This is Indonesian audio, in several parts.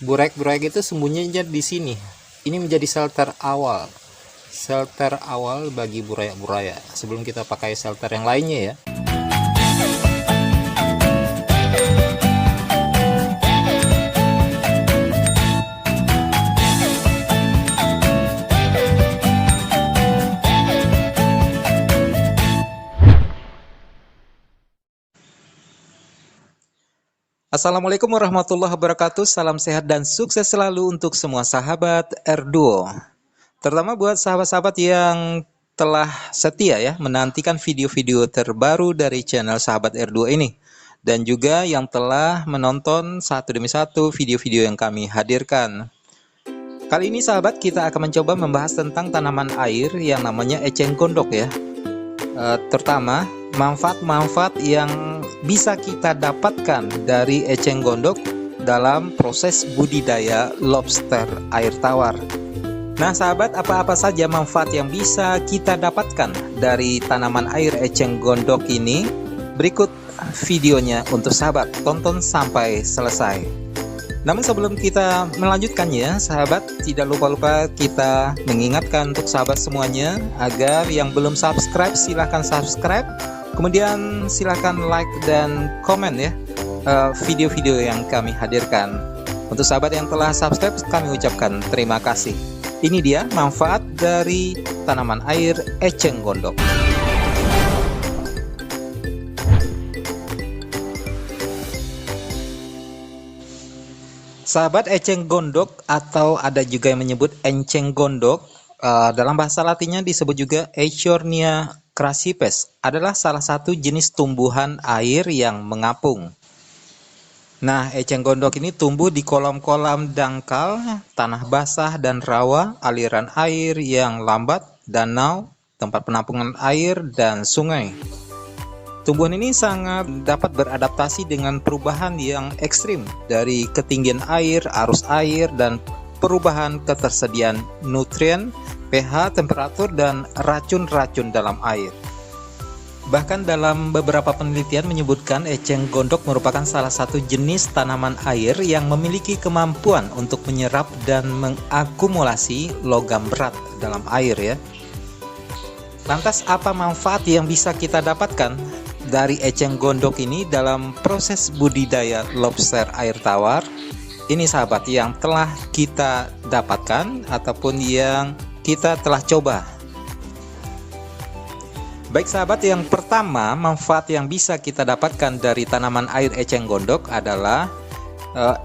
Buraik-buraik itu sembunyinya di sini. Ini menjadi shelter awal bagi burayak-burayak sebelum kita pakai shelter yang lainnya ya. Assalamualaikum warahmatullahi wabarakatuh. Salam sehat dan sukses selalu untuk semua sahabat Erduo. Terutama buat sahabat-sahabat yang telah setia ya menantikan video-video terbaru dari channel sahabat Erduo ini. Dan juga yang telah menonton satu demi satu video-video yang kami hadirkan. Kali ini sahabat kita akan mencoba membahas tentang tanaman air yang namanya eceng gondok ya. Terutama manfaat-manfaat yang bisa kita dapatkan dari eceng gondok dalam proses budidaya lobster air tawar. Nah sahabat, apa-apa saja manfaat yang bisa kita dapatkan dari tanaman air eceng gondok ini? Berikut videonya untuk sahabat, tonton sampai selesai. Namun sebelum kita melanjutkannya sahabat, tidak lupa-lupa kita mengingatkan untuk sahabat semuanya agar yang belum subscribe silahkan subscribe. Kemudian silahkan like dan komen ya video-video yang kami hadirkan. Untuk sahabat yang telah subscribe kami ucapkan terima kasih. Ini dia manfaat dari tanaman air eceng gondok. Sahabat, eceng gondok atau ada juga yang menyebut enceng gondok, dalam bahasa latinnya disebut juga Eichhornia crassipes, adalah salah satu jenis tumbuhan air yang mengapung. Nah, eceng gondok ini tumbuh di kolam-kolam dangkal, tanah basah dan rawa, aliran air yang lambat, danau, tempat penampungan air, dan sungai. Tumbuhan ini sangat dapat beradaptasi dengan perubahan yang ekstrim dari ketinggian air, arus air, dan perubahan ketersediaan nutrien, pH, temperatur, dan racun-racun dalam air. Bahkan dalam beberapa penelitian menyebutkan eceng gondok merupakan salah satu jenis tanaman air yang memiliki kemampuan untuk menyerap dan mengakumulasi logam berat dalam air ya. Lantas apa manfaat yang bisa kita dapatkan dari eceng gondok ini dalam proses budidaya lobster air tawar? Ini sahabat yang telah kita dapatkan ataupun yang kita telah coba. Baik sahabat, yang pertama manfaat yang bisa kita dapatkan dari tanaman air eceng gondok adalah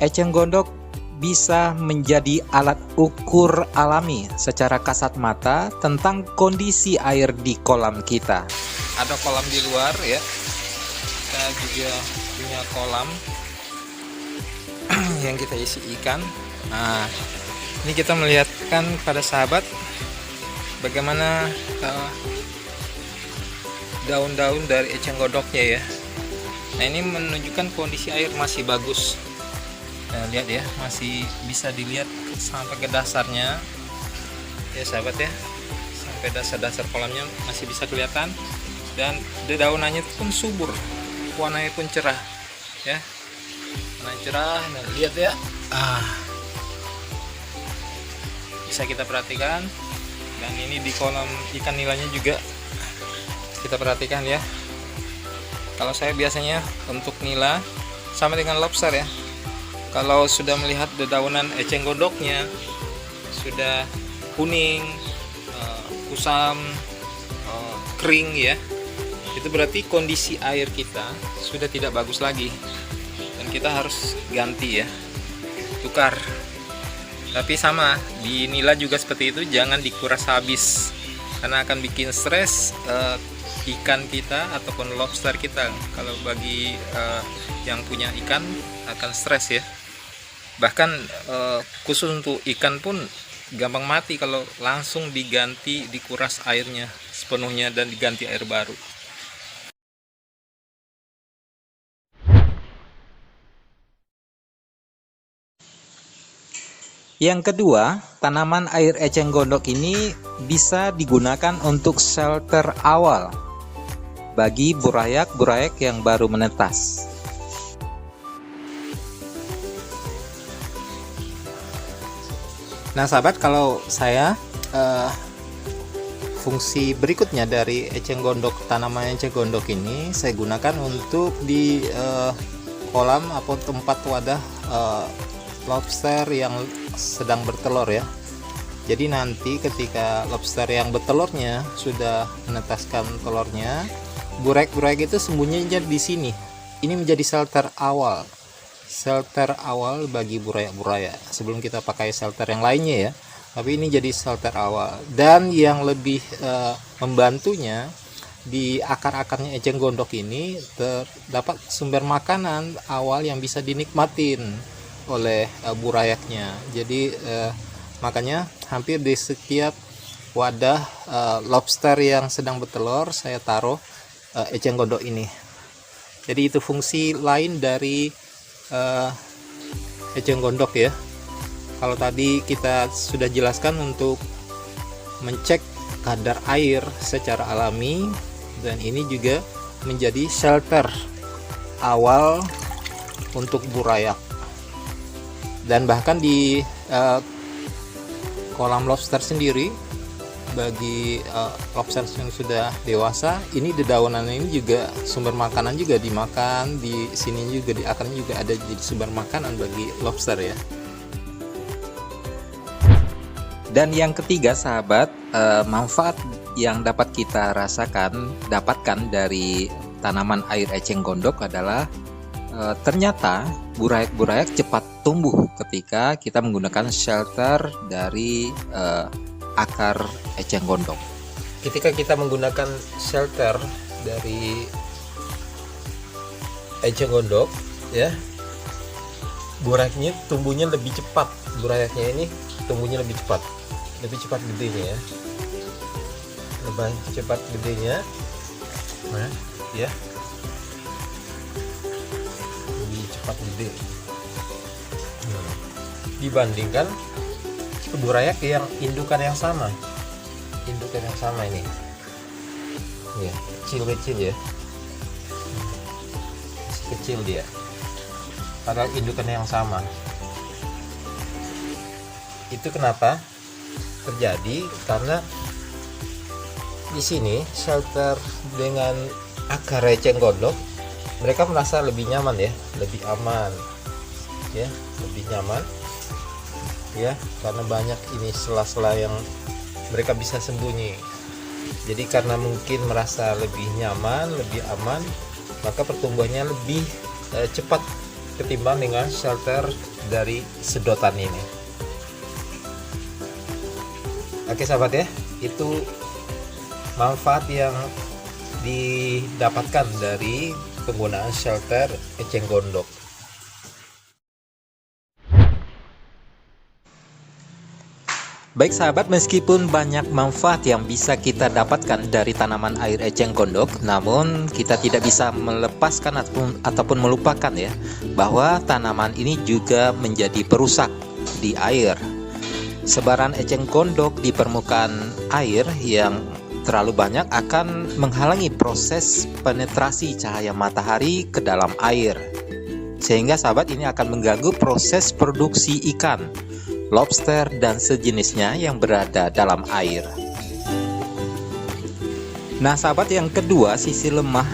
eceng gondok bisa menjadi alat ukur alami secara kasat mata tentang kondisi air di kolam kita. Ada kolam di luar ya, kita juga punya kolam yang kita isi ikan. Nah, ini kita melihatkan pada sahabat bagaimana daun-daun dari eceng gondoknya ya. Nah, ini menunjukkan kondisi air masih bagus. Nah, lihat ya, masih bisa dilihat sampai ke dasarnya ya sahabat ya, sampai dasar-dasar kolamnya masih bisa kelihatan. Dan daunannya pun subur, warnanya pun cerah ya, warna cerah. Nah, lihat ya, bisa kita perhatikan. Dan ini di kolam ikan nilainya juga kita perhatikan ya. Kalau saya biasanya untuk nila sama dengan lobster ya, kalau sudah melihat dedaunan eceng gondoknya sudah kuning, kusam, kering ya, itu berarti kondisi air kita sudah tidak bagus lagi dan kita harus ganti ya, tukar. Tapi sama di nila juga seperti itu, jangan dikuras habis karena akan bikin stres ikan kita ataupun lobster kita. Kalau bagi yang punya ikan akan stres ya. Bahkan khusus untuk ikan pun gampang mati kalau langsung diganti, dikuras airnya sepenuhnya dan diganti air baru. Yang kedua, tanaman air eceng gondok ini bisa digunakan untuk shelter awal bagi burayak-burayak yang baru menetas. Nah sahabat, kalau saya fungsi berikutnya dari eceng gondok, tanaman eceng gondok ini saya gunakan untuk di kolam atau tempat wadah lobster yang sedang bertelur ya. Jadi nanti ketika lobster yang bertelurnya sudah menetaskan telurnya, burek-burek itu sembunyinya di sini. Ini menjadi shelter awal bagi buraya-buraya sebelum kita pakai shelter yang lainnya ya. Tapi ini jadi shelter awal, dan yang lebih membantunya di akar-akarnya eceng gondok ini terdapat sumber makanan awal yang bisa dinikmatin oleh burayaknya. Jadi makanya hampir di setiap wadah lobster yang sedang bertelur saya taruh eceng gondok ini. Jadi itu fungsi lain dari eceng gondok ya. Kalau tadi kita sudah jelaskan untuk mencek kadar air secara alami, dan ini juga menjadi shelter awal untuk burayak. Dan bahkan di kolam lobster sendiri, bagi lobster yang sudah dewasa, ini dedaunan ini juga sumber makanan, juga dimakan. Di sini juga di akarnya juga ada jadi sumber makanan bagi lobster ya. Dan yang ketiga sahabat, manfaat yang dapat kita dapatkan dari tanaman air eceng gondok adalah ternyata burayak-burayak cepat tumbuh ketika kita menggunakan shelter dari akar eceng gondok. Ketika kita menggunakan shelter dari eceng gondok ya, burayaknya tumbuhnya lebih cepat. Burayaknya ini tumbuhnya lebih cepat gedenya ya, lebih cepat gedenya, nah ya, lebih cepat gede dibandingkan burayak yang indukan yang sama ini ya, kecil ya, masih kecil dia, padahal indukan yang sama. Itu kenapa terjadi? Karena di sini shelter dengan akar eceng gondok, mereka merasa lebih nyaman ya, lebih aman ya, lebih nyaman ya, karena banyak ini sela-sela yang mereka bisa sembunyi. Jadi karena mungkin merasa lebih nyaman, lebih aman, maka pertumbuhannya lebih cepat ketimbang dengan shelter dari sedotan ini. Oke sahabat ya, itu manfaat yang didapatkan dari penggunaan shelter eceng gondok. Baik sahabat, meskipun banyak manfaat yang bisa kita dapatkan dari tanaman air eceng gondok, namun kita tidak bisa melepaskan ataupun melupakan ya, bahwa tanaman ini juga menjadi perusak di air. Sebaran eceng gondok di permukaan air yang terlalu banyak akan menghalangi proses penetrasi cahaya matahari ke dalam air, sehingga sahabat ini akan mengganggu proses produksi ikan, lobster dan sejenisnya yang berada dalam air. Nah sahabat, yang kedua, sisi lemah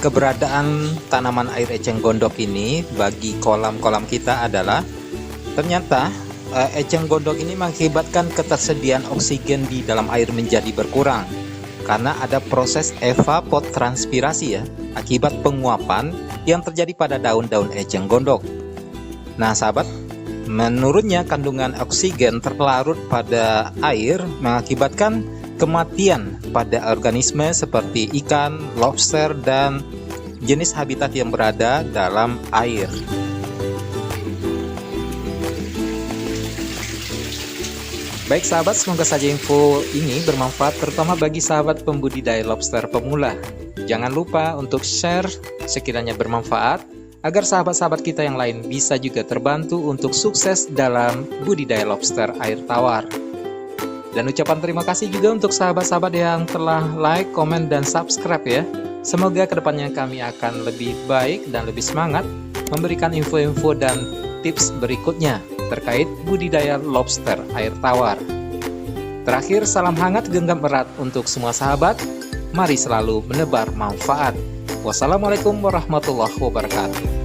keberadaan tanaman air eceng gondok ini bagi kolam-kolam kita adalah ternyata eceng gondok ini mengakibatkan ketersediaan oksigen di dalam air menjadi berkurang karena ada proses evapotranspirasi ya, akibat penguapan yang terjadi pada daun-daun eceng gondok. Nah sahabat, menurunnya kandungan oksigen terlarut pada air mengakibatkan kematian pada organisme seperti ikan, lobster, dan jenis habitat yang berada dalam air. Baik sahabat, semoga saja info ini bermanfaat terutama bagi sahabat pembudidaya lobster pemula. Jangan lupa untuk share sekiranya bermanfaat agar sahabat-sahabat kita yang lain bisa juga terbantu untuk sukses dalam budidaya lobster air tawar. Dan ucapan terima kasih juga untuk sahabat-sahabat yang telah like, komen, dan subscribe ya. Semoga kedepannya kami akan lebih baik dan lebih semangat memberikan info-info dan tips berikutnya. terkait budidaya lobster air tawar. Terakhir, salam hangat genggam erat untuk semua sahabat. Mari selalu menebar manfaat. Wassalamualaikum warahmatullahi wabarakatuh.